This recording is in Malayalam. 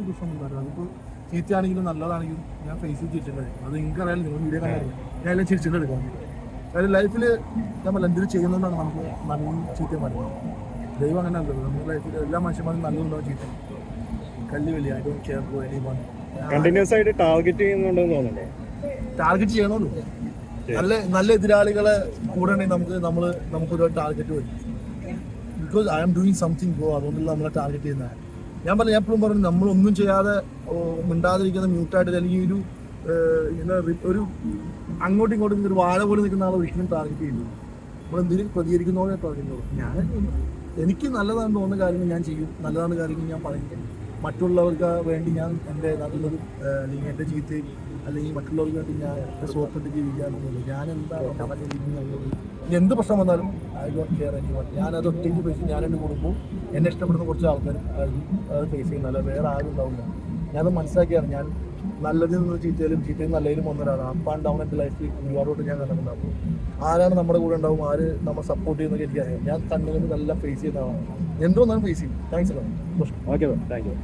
പ്രശ്നമൊന്നുമില്ല. അതിപ്പോൾ ചീത്തയാണെങ്കിലും നല്ലതാണെങ്കിലും ഞാൻ ഫേസ് ചെയ്ത് ചിരിച്ചിട്ടുണ്ടായിരിക്കും. അത് നിങ്ങൾക്ക് അറിയാലോ, നിങ്ങൾ വീഡിയോ കണ്ടായിരുന്നു. ഞാൻ എല്ലാം ചിരിച്ചിട്ടെടുക്കാം. കാര്യം ലൈഫിൽ നമ്മൾ എന്തെങ്കിലും ചെയ്യുന്നതുകൊണ്ടാണ് നമുക്ക് നല്ല ചീത്ത മരുന്നത്. ദൈവം അങ്ങനെ അല്ലല്ലോ. നമ്മുടെ ലൈഫിൽ എല്ലാ മനുഷ്യന്മാരും നല്ലതുണ്ടാവും ചീത്ത. കല്ല് വലിയ I don't care for anyone. Continuous ആയിട്ട് ടാർഗറ്റ് ചെയ്യുന്നുണ്ടെന്ന് തോന്നുന്നുണ്ടോ? ടാർഗറ്റ് ചെയ്യണമല്ലോ. നല്ല എതിരാളികളെ കൂടെ ഉണ്ടെങ്കിൽ നമുക്കൊരു ടാർഗറ്റ് വരും. Because I am doing something go, അതുകൊണ്ടല്ല നമ്മളെ ടാർഗറ്റ് ചെയ്യുന്നത്. ഞാൻ എപ്പോഴും പറഞ്ഞു, നമ്മളൊന്നും ചെയ്യാതെ മിണ്ടാതിരിക്കുന്ന മ്യൂട്ടായിട്ട് അല്ലെങ്കിൽ ഒരു അങ്ങോട്ടും ഇങ്ങോട്ടും ഒരു വാഴ പോലെ നിൽക്കുന്ന ആളെ ഒരിക്കലും ടാർഗറ്റ് ചെയ്യുന്നു. നമ്മളെന്തെങ്കിലും പ്രതികരിക്കുന്നതോടെ ടാർഗറ്റ് ചെയ്യും. ഞാൻ എനിക്ക് നല്ലതാണെന്ന് തോന്നുന്ന കാര്യങ്ങൾ ഞാൻ ചെയ്യും, നല്ലതാണെന്ന കാര്യങ്ങൾ ഞാൻ പറയും. മറ്റുള്ളവർക്ക് വേണ്ടി ഞാൻ എൻ്റെ നല്ലതും അല്ലെങ്കിൽ എൻ്റെ ചീത്തയും അല്ലെങ്കിൽ മറ്റുള്ളവർക്ക് വേണ്ടി ഞാൻ സോപ്പിട്ട് ജീവിക്കാനൊന്നുമില്ല. ഞാൻ എന്താണ് എന്ത് പ്രശ്നം വന്നാലും ഐ ഡോണ്ട് കെയർ എനിവൺ. ഞാനത് ഒറ്റയ്ക്ക് ഫേസ്, ഞാൻ എൻ്റെ കുടുംബവും എന്നെ ഇഷ്ടപ്പെടുന്ന കുറച്ച് ആൾക്കാർ അത് ഫേസ് ചെയ്യുന്നല്ല, വേറെ ആരും ഉണ്ടാവില്ല. ഞാനത് മനസ്സിലാക്കിയാണ്. ഞാൻ നല്ലതിൽ നിന്ന് ചീത്തയും നല്ലതിലും ഒന്നൊരാളാണ്. അപ്പ് ആൻഡ് ഡൗൺ എൻ്റെ ലൈഫിൽ ഒരുപാടോട്ട് ഞാൻ കണ്ടിട്ടുണ്ടാവും. ആരാണ് നമ്മുടെ കൂടെ ഉണ്ടാവും, ആര് നമ്മൾ സപ്പോർട്ട് ചെയ്യുന്നതൊക്കെ എനിക്കറിയാം. ഞാൻ കണ്ണുകൊണ്ട് നല്ല ഫേസ് ചെയ്യുന്നതാണ്. എന്തുകൊണ്ടാണ് ഫേസ് ചെയ്യും. താങ്ക്സ്. Okay, thank you.